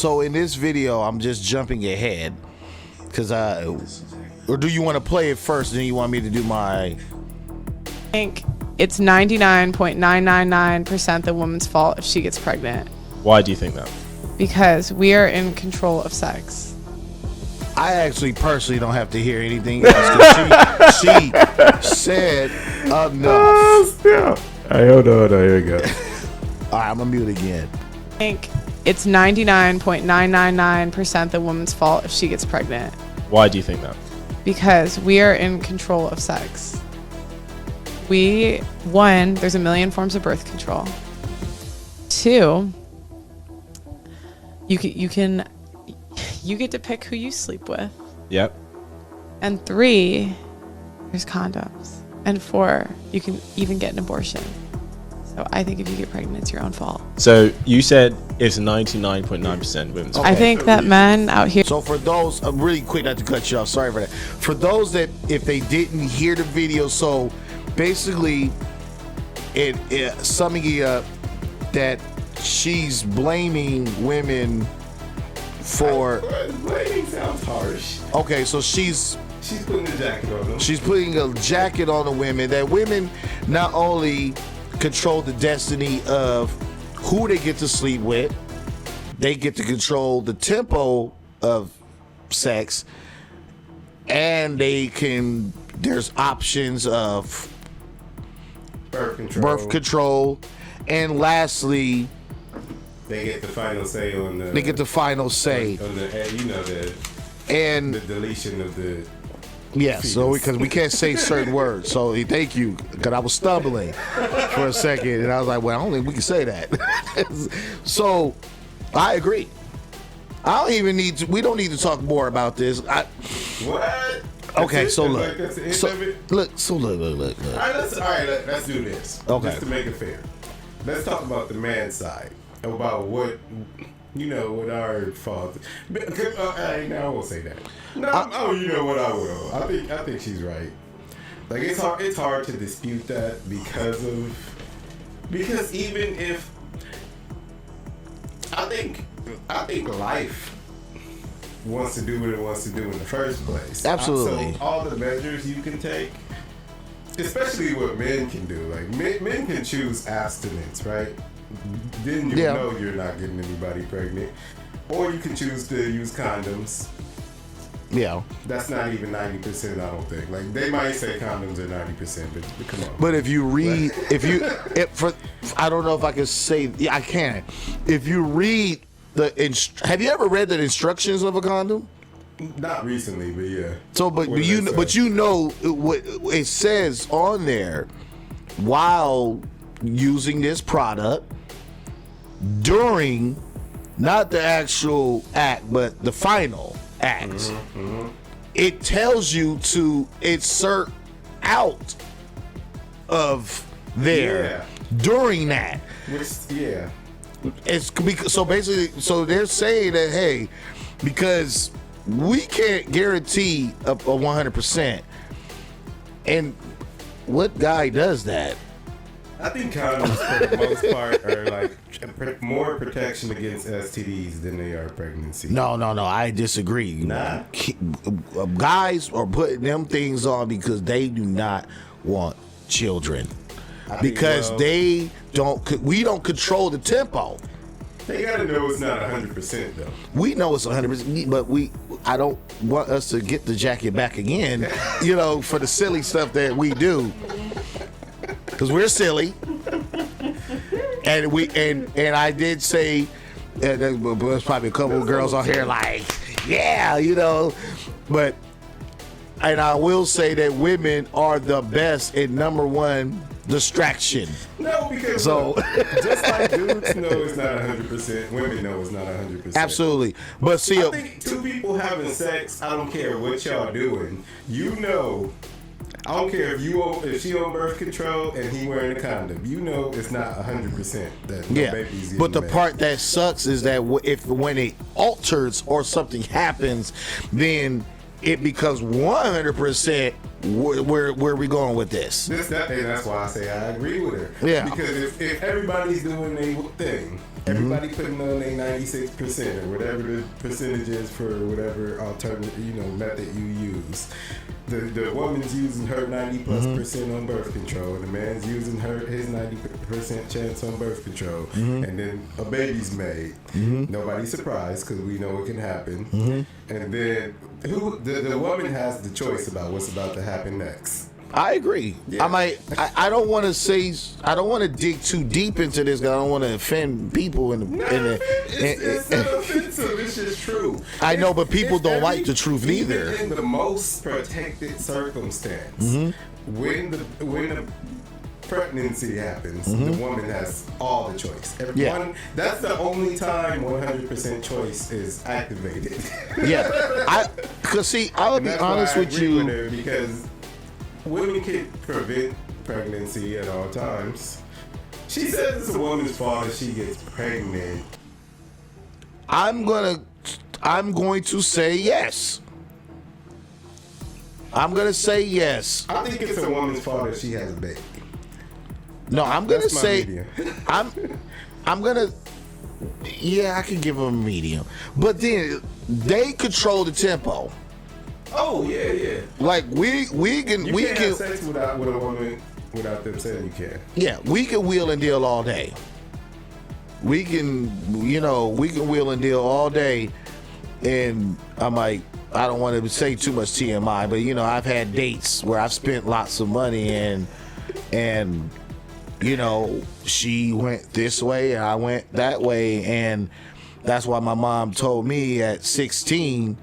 So in this video, I'm just jumping ahead because or do you want to play it first? And then you want me to do my? I think it's 99.999% the woman's fault if she gets pregnant. Why do you think that? Because we are in control of sex. I actually personally don't have to hear anything else because she said enough. Yeah. Hold on. Here we go. All right, I'm gonna mute again. I think it's 99.999% the woman's fault if she gets pregnant. Why do you think that? Because we are in control of sex. One, there's a million forms of birth control. Two, you get to pick who you sleep with. Yep. And 3, there's condoms. And 4, you can even get an abortion. So I think if you get pregnant, it's your own fault. So you said it's 99.9% women's fault. I think that men out here. So for those, really quick, not to cut you off, sorry for that. For those that, if they didn't hear the video, so basically, it summing it up, that she's blaming women for. Blaming sounds harsh. Okay, so she's putting a jacket on them. She's putting a jacket on the women. That women not only control the destiny of who they get to sleep with, they get to control the tempo of sex, and there's options of birth control, and lastly, they get the final say on the. They get the final say on the and the deletion of the. Yeah, so because we can't say certain words. So thank you, because I was stumbling for a second, and I was like, well, I don't think we can say that. So I agree. I don't even need to. We don't need to talk more about this. What? Okay, so look. That's the end of it? Look. All right, let's do this. Okay. Just to make it fair. Let's talk about the man's side. About what our fault. I won't say that. No, you know what I will. I think she's right. Like it's hard to dispute that because even if I think life wants to do what it wants to do in the first place. Absolutely. So all the measures you can take, especially what men can do. Like men can choose abstinence, right? Then you know you're not getting anybody pregnant. Or you can choose to use condoms. Yeah. That's not even 90%, I don't think. Like, they might say condoms are 90%, but come on. But if you read, I don't know if I can say, yeah, I can. If you read have you ever read the instructions of a condom? Not recently, but yeah. So, but you know what it says on there while using this product during not the actual act, but the final act. Mm-hmm. It tells you to insert out of there during that. It's because so basically, so they're saying that hey, because we can't guarantee a 100%, and what guy does that? I think condoms, for the most part, are like more protection against STDs than they are pregnancy. No, I disagree. Nah. Guys are putting them things on because they do not want children. Because we don't control the tempo. They gotta know it's not 100% though. We know it's 100%, but I don't want us to get the jacket back again, for the silly stuff that we do. Because we're silly, and I did say there's probably a couple of girls on here like, but and I will say that women are the best in number one distraction. No, because just like dudes know it's not 100%, women know it's not 100%. Absolutely, but see, I think two people having sex, I don't care what y'all doing, I don't care if she on birth control and he wearing a condom. It's not 100% that no baby's getting but the made. part that sucks is that when it alters or something happens, then it becomes 100%. Where we going with this? And that's why I say I agree with her. Yeah. Because if everybody's doing their thing Everybody putting on their 96% or whatever the percentage is for whatever alternative, method you use. The woman's using her 90+% on birth control, and the man's using his 90% chance on birth control, and then a baby's made. Nobody's surprised because we know it can happen. And then the woman has the choice about what's about to happen next. I agree. Yeah. I don't want to say, I don't want to dig too deep into this. 'Cause I don't want to offend people. It's not offensive. It's just true. I know, but people don't like the truth neither. Even in the most protected circumstance, when the pregnancy happens, the woman has all the choice. That's the only time 100% choice is activated. Cause see, I'll be honest with you. Because women can prevent pregnancy at all times. She says it's a woman's fault if she gets pregnant. I'm going to say yes. I'm going to say yes. I think it's a woman's fault if she has a baby. No, I'm going to That's my say medium. I'm going to I can give them a medium. But then they control the tempo. Oh yeah. Like we can can't have sex with a woman without them saying you can. Yeah, we can wheel and deal all day. We can wheel and deal all day. And I'm like, I don't want to say too much TMI, but I've had dates where I've spent lots of money and she went this way and I went that way, and that's why my mom told me at 16,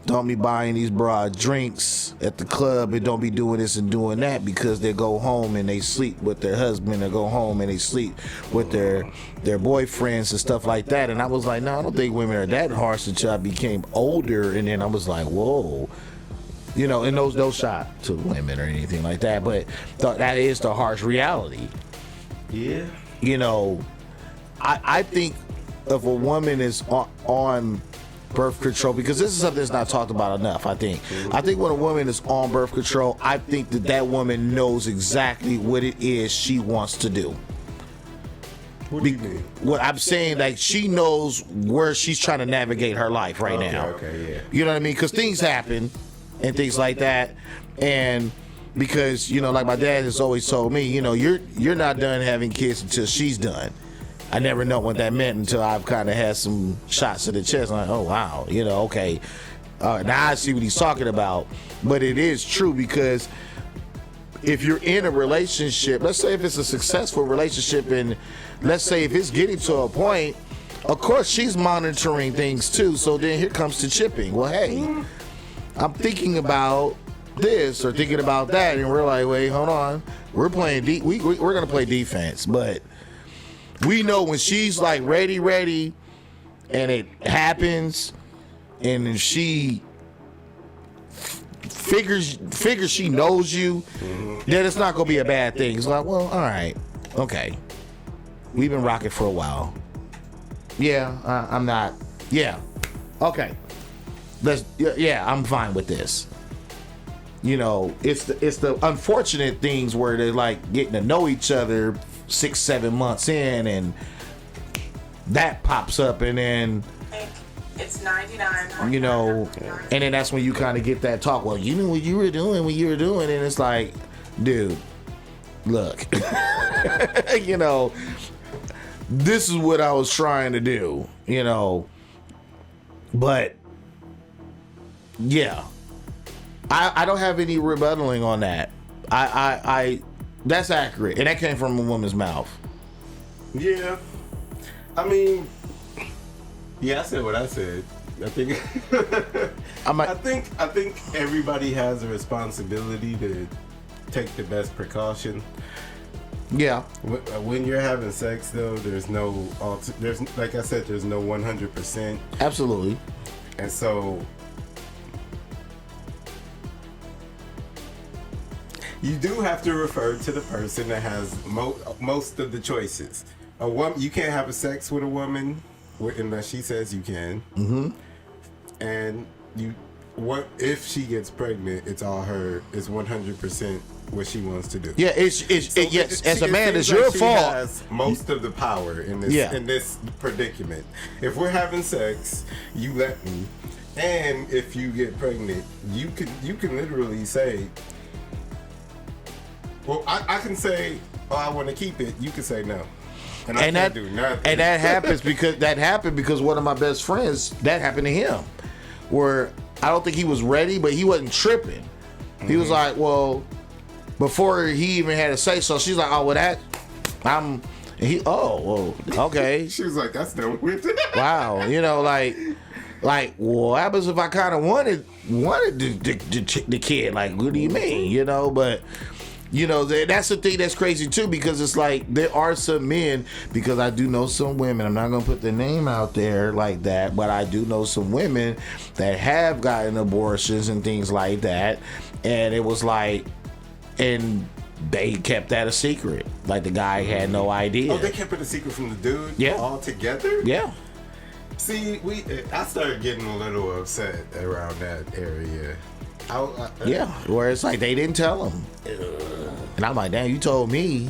don't be buying these broad drinks at the club and don't be doing this and doing that, because they go home and they sleep with their husband, or go home and they sleep with their boyfriends and stuff like that. And I was like, no, I don't think women are that harsh until I became older. And then I was like, whoa, and those no shot to women or anything like that, but that is the harsh reality. Yeah. I think if a woman is on birth control, because this is something that's not talked about enough. I think when a woman is on birth control, I think that woman knows exactly what it is she wants to do. What do you mean? What I'm saying, like, she knows where she's trying to navigate her life right now. Okay, yeah. You know what I mean? Because things happen and things like that, and because like my dad has always told me, you're not done having kids until she's done. I never know what that meant until I've kind of had some shots to the chest. I'm like, oh, wow, okay. Now I see what he's talking about. But it is true, because if you're in a relationship, let's say if it's a successful relationship, and let's say if it's getting to a point, of course she's monitoring things too. So then here comes the chipping. Well, hey, I'm thinking about this or thinking about that. And we're like, wait, hold on. We're playing we're going to play defense, but we know when she's like ready, and it happens, and then she figures she knows you, then it's not gonna be a bad thing. It's like, well, all right, okay, we've been rocking for a while. Yeah, I'm not. Yeah, okay. I'm fine with this. It's the unfortunate things where they're like getting to know each other 6-7 months in, and that pops up, and then it's 99. And then that's when you kind of get that talk. Well, you knew what you were doing when you were doing, and it's like, dude, look, this is what I was trying to do, but yeah, I don't have any rebuttaling on that. I that's accurate, and that came from a woman's mouth. Yeah, I mean, I said what I said. I think I think everybody has a responsibility to take the best precaution. Yeah. When you're having sex, though, there's no like I said, there's no 100%. Absolutely. And so you do have to refer to the person that has most of the choices. A woman, you can't have sex with a woman unless she says you can. Mm-hmm. And what if she gets pregnant? It's all her. It's 100% what she wants to do. Yeah, yes. As a man, it's seems your she fault. Has most of the power in this predicament. If we're having sex, you let me, and if you get pregnant, you can literally say, well, I can say, oh, I want to keep it. You can say no. And I can't do nothing. And that happens because one of my best friends, that happened to him. Where I don't think he was ready, but he wasn't tripping. He was like, well, before he even had to say so, she's like, oh, well, okay. She was like, that's done with it. Wow. Like, what happens if I kind of wanted the kid? Like, what do you mean? But that's the thing that's crazy too, because it's like there are some men, because I do know some women, I'm not gonna put the name out there like that, but I do know some women that have gotten abortions and things like that, and it was like, and they kept that a secret. Like the guy had no idea. Oh, they kept it a secret from the dude? Yeah. All together? Yeah. See, I started getting a little upset around that area. Yeah, where it's like they didn't tell him. And I'm like, damn, you told me.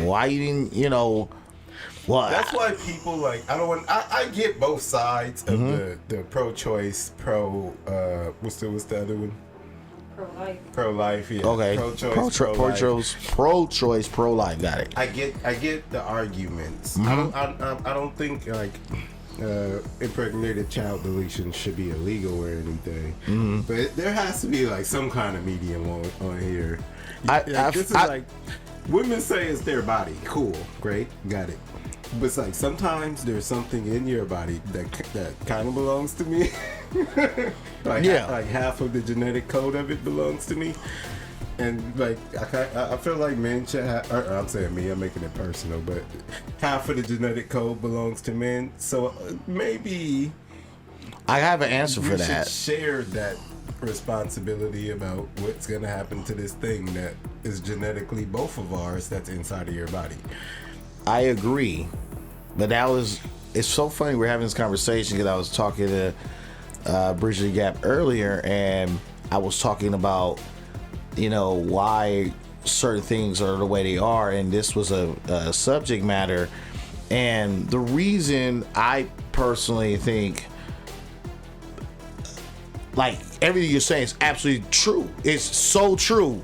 Why you didn't, what? That's why people like, I get both sides of the pro-choice, what's the other one? Pro-life, yeah. Okay. Pro-choice, Pro-choice, pro-life. Got it. I get the arguments. I don't think like impregnated child deletion should be illegal or anything. But there has to be like some kind of medium on here. This is like women say it's their body. Cool, great, got it. But it's like sometimes there's something in your body that kind of belongs to me. Like half of the genetic code of it belongs to me. And like I feel like men should have, I'm saying me, I'm making it personal, but half of the genetic code belongs to men. So maybe I have an answer for that. Share that responsibility about what's gonna happen to this thing that is genetically both of ours that's inside of your body. I agree, but it's so funny we're having this conversation because I was talking to Bridget Gap earlier, and I was talking about why certain things are the way they are, and this was a subject matter, and the reason I personally think like everything you're saying is absolutely true. It's so true.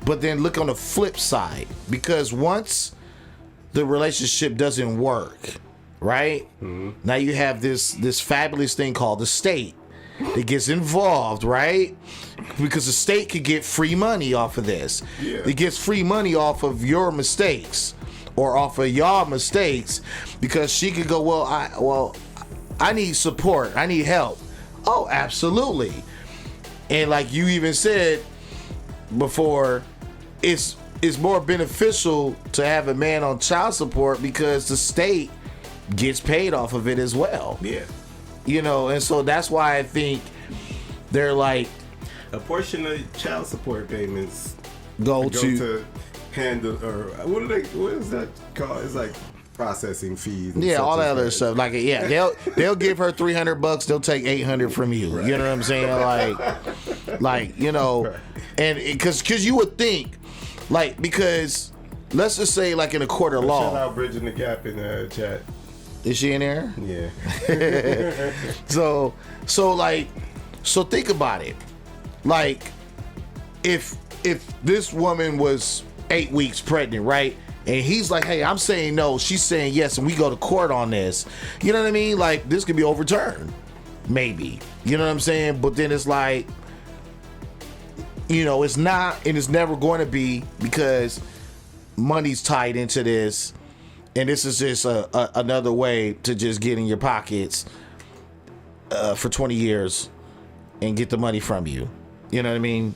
But then look on the flip side, because once the relationship doesn't work, right? Now you have this fabulous thing called the state that gets involved, right? Because the state could get free money off of this. Yeah. It gets free money off of your mistakes or off of y'all mistakes, because she could go, I need support, I need help. Oh, absolutely. And like you even said before, it's more beneficial to have a man on child support because the state gets paid off of it as well. Yeah. And so that's why I think they're like, a portion of child support payments go to handle, or what is that called? It's like processing fees. And all that other stuff. Like, they'll give her $300. They'll take $800 from you. Right. You know what I'm saying? And because you would think, like, because let's just say, like in a court of law. Shout out Bridging the Gap in the chat. Is she in there? Yeah. So think about it. Like, if this woman was 8 weeks pregnant, right? And he's like, hey, I'm saying no, she's saying yes, and we go to court on this. You know what I mean? Like, this could be overturned. Maybe. You know what I'm saying? But then it's like, it's not, and it's never going to be, because money's tied into this. And this is just another way to just get in your pockets for 20 years and get the money from you. You know what I mean?